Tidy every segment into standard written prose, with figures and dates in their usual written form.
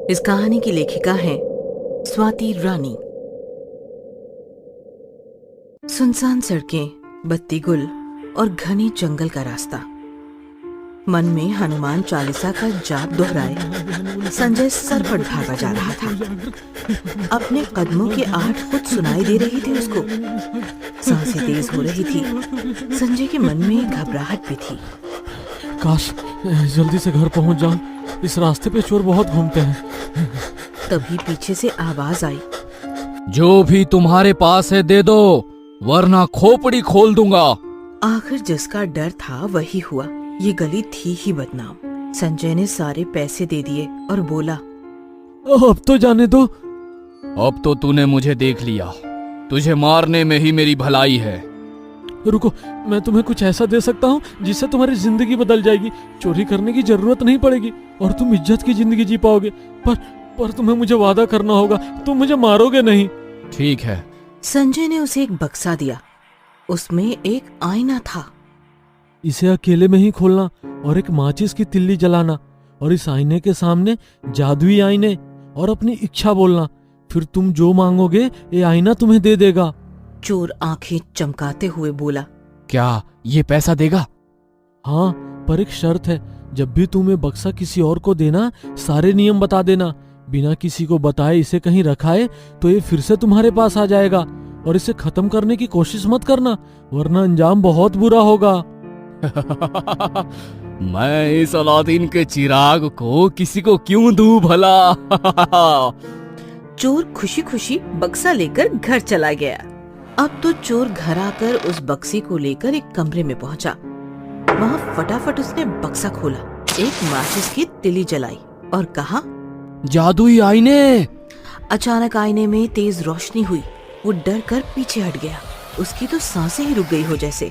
इस कहानी की लेखिका हैं स्वाति रानी। सुनसान सड़कें, बत्ती गुल और घने जंगल का रास्ता। मन में हनुमान चालीसा का जाप दोहराए संजय सरपट भागा जा रहा था। अपने कदमों की आहट खुद सुनाई दे रही थी उसको। सांसें तेज हो रही थी। संजय के मन में घबराहट भी थी। काश जल्दी से घर पहुंच जाऊं। इस रास्ते पे चोर बहुत घूमते हैं। तभी पीछे से आवाज आई, जो भी तुम्हारे पास है दे दो, वरना खोपड़ी खोल दूंगा। आखिर जिसका डर था वही हुआ। ये गली थी ही बदनाम। संजय ने सारे पैसे दे दिए और बोला, अब तो जाने दो। अब तो तूने मुझे देख लिया। तुझे मारने में ही मेरी भलाई है। रुको, मैं तुम्हें कुछ ऐसा दे सकता हूँ जिससे तुम्हारी जिंदगी बदल जाएगी। चोरी करने की जरूरत नहीं पड़ेगी और तुम इज्जत की जिंदगी जी पाओगे। पर तुम्हें मुझे वादा करना होगा, तुम मुझे मारोगे नहीं। ठीक है। संजय ने उसे एक बक्सा दिया। उसमें एक आईना था। इसे अकेले में ही खोलना और एक माचिस की तिल्ली जलाना और इस आईने के सामने जादुई आईने और अपनी इच्छा बोलना। फिर तुम जो मांगोगे ये आईना तुम्हें दे देगा। चोर आंखें चमकाते हुए बोला, क्या ये पैसा देगा? हाँ, पर एक शर्त है। जब भी तुम ये बक्सा किसी और को देना, सारे नियम बता देना। बिना किसी को बताए इसे कहीं रखाए तो ये फिर से तुम्हारे पास आ जाएगा। और इसे खत्म करने की कोशिश मत करना, वरना अंजाम बहुत बुरा होगा। मैं इस अलादीन के चिराग को किसी को क्यों दूं भला? चोर खुशी खुशी बक्सा लेकर घर चला गया। अब तो चोर घर आकर उस बक्से को लेकर एक कमरे में पहुंचा। वहाँ फटाफट उसने बक्सा खोला, एक माचिस की तिली जलाई और कहा, जादुई आईने। अचानक आईने में तेज रोशनी हुई। वो डर कर पीछे हट गया। उसकी तो सांसें ही रुक गई हो जैसे।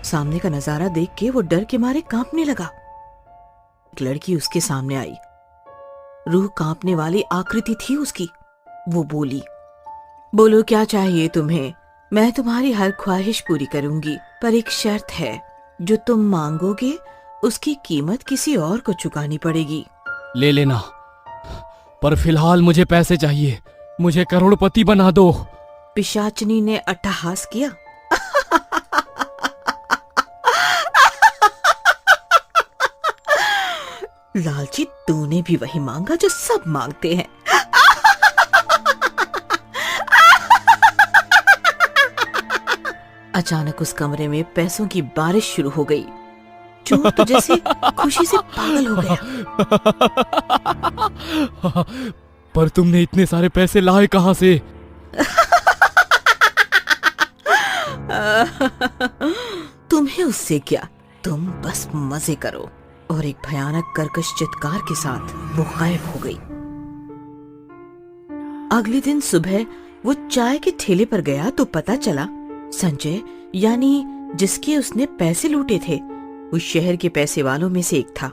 सामने का नजारा देख के वो डर के मारे कांपने लगा। एक लड़की उसके सामने आई। रूह कांपने वाली आकृति थी उसकी। वो बोली, बोलो क्या चाहिए तुम्हें? मैं तुम्हारी हर ख्वाहिश पूरी करूंगी, पर एक शर्त है। जो तुम मांगोगे उसकी कीमत किसी और को चुकानी पड़ेगी। ले लेना, पर फिलहाल मुझे पैसे चाहिए। मुझे करोड़पति बना दो। पिशाचनी ने अट्टहास किया। लालची, तूने भी वही मांगा जो सब मांगते हैं। अचानक उस कमरे में पैसों की बारिश शुरू हो गई। चोर तो जैसे खुशी से पागल हो गया। पर तुमने इतने सारे पैसे लाए कहाँ से? तुम्हें उससे क्या, तुम बस मजे करो। और एक भयानक कर्कश चित्कार के साथ वो गायब हो गई। अगले दिन सुबह वो चाय के ठेले पर गया तो पता चला संजय, यानी जिसके उसने पैसे लूटे थे, वो शहर के पैसे वालों में से एक था।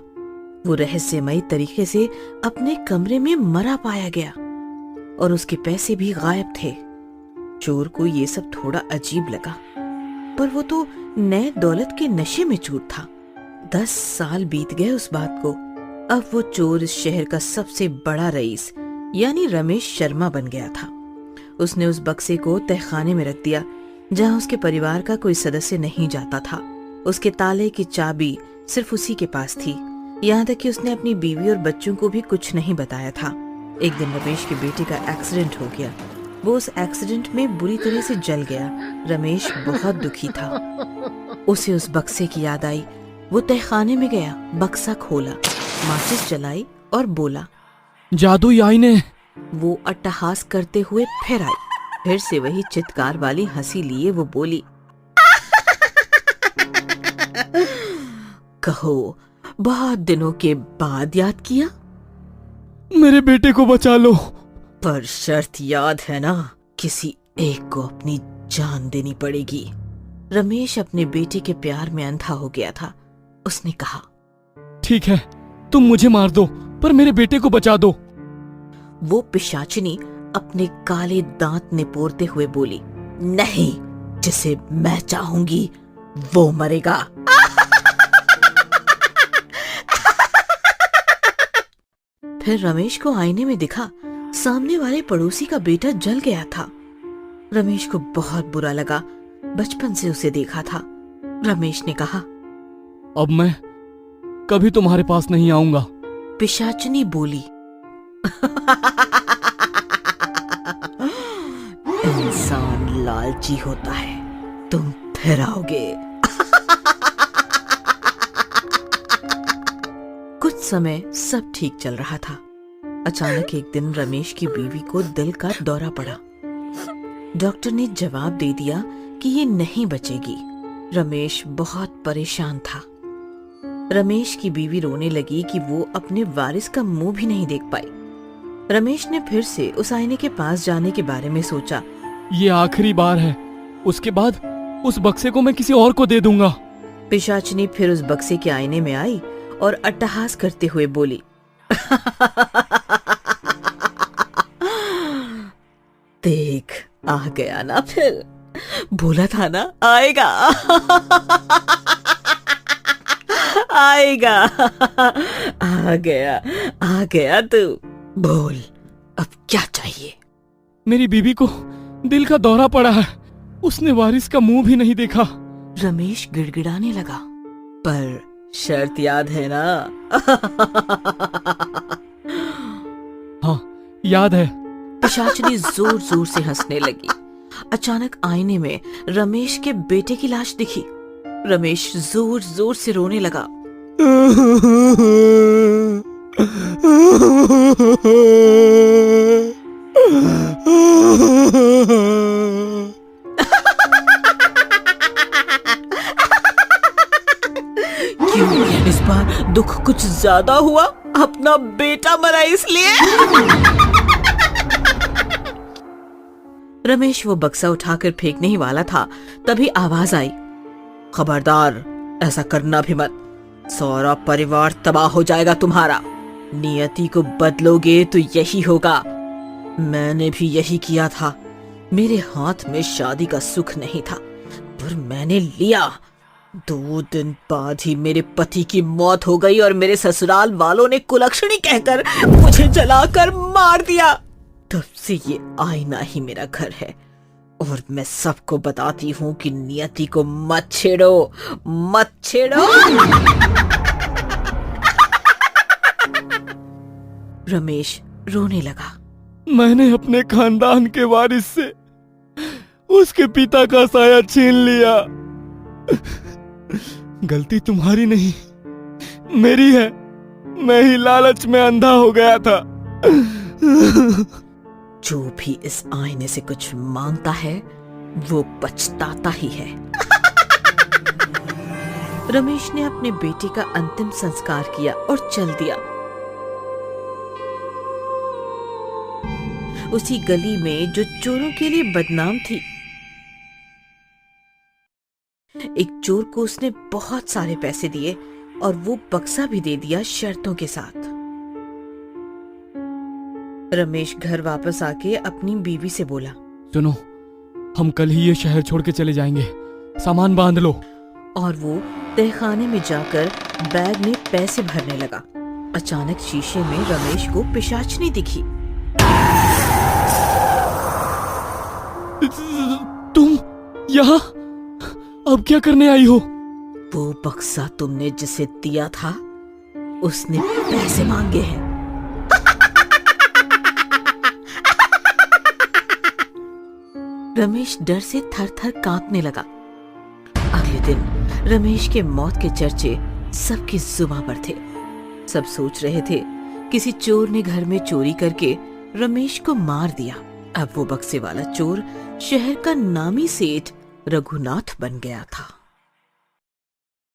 वो रहस्यमयी तरीके से अपने कमरे में मरा पाया गया और उसके पैसे भी गायब थे। चोर को ये सब थोड़ा अजीब लगा, पर वो तो नए दौलत के नशे में चूर था। 10 साल बीत गए उस बात को। अब वो चोर इस शहर का सबसे बड़ा रईस यानी रमेश शर्मा बन गया था। उसने उस बक्से को तहखाने में रख दिया, जहाँ उसके परिवार का कोई सदस्य नहीं जाता था। उसके ताले की चाबी सिर्फ उसी के पास थी। यहाँ तक कि उसने अपनी बीवी और बच्चों को भी कुछ नहीं बताया था। एक दिन रमेश के बेटे का एक्सीडेंट हो गया। वो उस एक्सीडेंट में बुरी तरह से जल गया। रमेश बहुत दुखी था। उसे उस बक्से की याद आई। वो तहखाने में गया, बक्सा खोला, माचिस जलाई और बोला, जादुई आईने। वो अट्टहास करते हुए फिर आई। फिर से वही चित्कार वाली हंसी लिए वो बोली, कहो, बहुत दिनों के बाद याद किया? मेरे बेटे को बचा लो। पर शर्त याद है ना, किसी एक को अपनी जान देनी पड़ेगी। रमेश अपने बेटे के प्यार में अंधा हो गया था। उसने कहा, ठीक है, तुम मुझे मार दो, पर मेरे बेटे को बचा दो। वो पिशाचिनी अपने काले दांत निपोरते हुए बोली, नहीं, जिसे मैं चाहूंगी वो मरेगा। फिर रमेश को आईने में दिखा सामने वाले पड़ोसी का बेटा जल गया था। रमेश को बहुत बुरा लगा, बचपन से उसे देखा था। रमेश ने कहा, अब मैं कभी तुम्हारे पास नहीं आऊंगा। पिशाचनी बोली, इंसान लालची होता है, तुम फिर आओगे। कुछ समय सब ठीक चल रहा था। अचानक एक दिन रमेश की बीवी को दिल का दौरा पड़ा। डॉक्टर ने जवाब दे दिया कि ये नहीं बचेगी। रमेश बहुत परेशान था। रमेश की बीवी रोने लगी कि वो अपने वारिस का मुंह भी नहीं देख पाई। रमेश ने फिर से उस आईने के पास जाने के बारे में सोचा। ये आखिरी बार है, उसके बाद उस बक्से को मैं किसी और को दे दूंगा। पिशाचनी फिर उस बक्से के आईने में आई और अट्टहास करते हुए बोली, देख, आ गया ना फिर, बोला था ना आएगा। आएगा, आ गया तू। बोल, अब क्या चाहिए? मेरी बीवी को दिल का दौरा पड़ा है, उसने वारिस का मुंह भी नहीं देखा। रमेश गिड़गिड़ाने लगा, पर शर्त याद है ना? हाँ, याद है। पिशाचनी जोर जोर से हंसने लगी। अचानक आईने में रमेश के बेटे की लाश दिखी। रमेश जोर जोर से रोने लगा। क्यों, इस बार दुख कुछ ज्यादा हुआ? अपना बेटा मरा इसलिए? रमेश वो बक्सा उठाकर फेंकने ही वाला था, तभी आवाज आई, खबरदार, ऐसा करना भी मत, सारा परिवार तबाह हो जाएगा तुम्हारा। नियति को बदलोगे तो यही होगा। मैंने भी यही किया था। मेरे हाथ में शादी का सुख नहीं था, पर मैंने लिया। 2 दिन बाद ही मेरे पति की मौत हो गई और मेरे ससुराल वालों ने कुलक्षणी कहकर मुझे जलाकर मार दिया। तब से ये आईना ही मेरा घर है और मैं सबको बताती हूँ कि नियति को मत छेड़ो, मत छेड़ो। रमेश रोने लगा। मैंने अपने खानदान के वारिस से उसके पिता का साया छीन लिया। गलती तुम्हारी नहीं, मेरी है। मैं ही लालच में अंधा हो गया था। जो भी इस आईने से कुछ मांगता है वो पछताता ही है। रमेश ने अपने बेटे का अंतिम संस्कार किया और चल दिया। उसी गली में जो चोरों के लिए बदनाम थी, एक चोर को उसने बहुत सारे पैसे दिए और वो बक्सा भी दे दिया शर्तों के साथ। रमेश घर वापस आके अपनी बीवी से बोला, सुनो, हम कल ही ये शहर छोड़ के चले जाएंगे, सामान बांध लो। और वो तहखाने में जाकर बैग में पैसे भरने लगा। अचानक शीशे में रमेश को पिशाचनी दिखी। तुम यहाँ अब क्या करने आई हो? वो बक्सा तुमने जिसे दिया था उसने पैसे मांगे हैं। रमेश डर से थर-थर कांपने लगा। अगले दिन रमेश के मौत के चर्चे सबकी जुबां पर थे। सब सोच रहे थे किसी चोर ने घर में चोरी करके रमेश को मार दिया। अब वो बक्से वाला चोर शहर का नामी सेठ रघुनाथ बन गया था।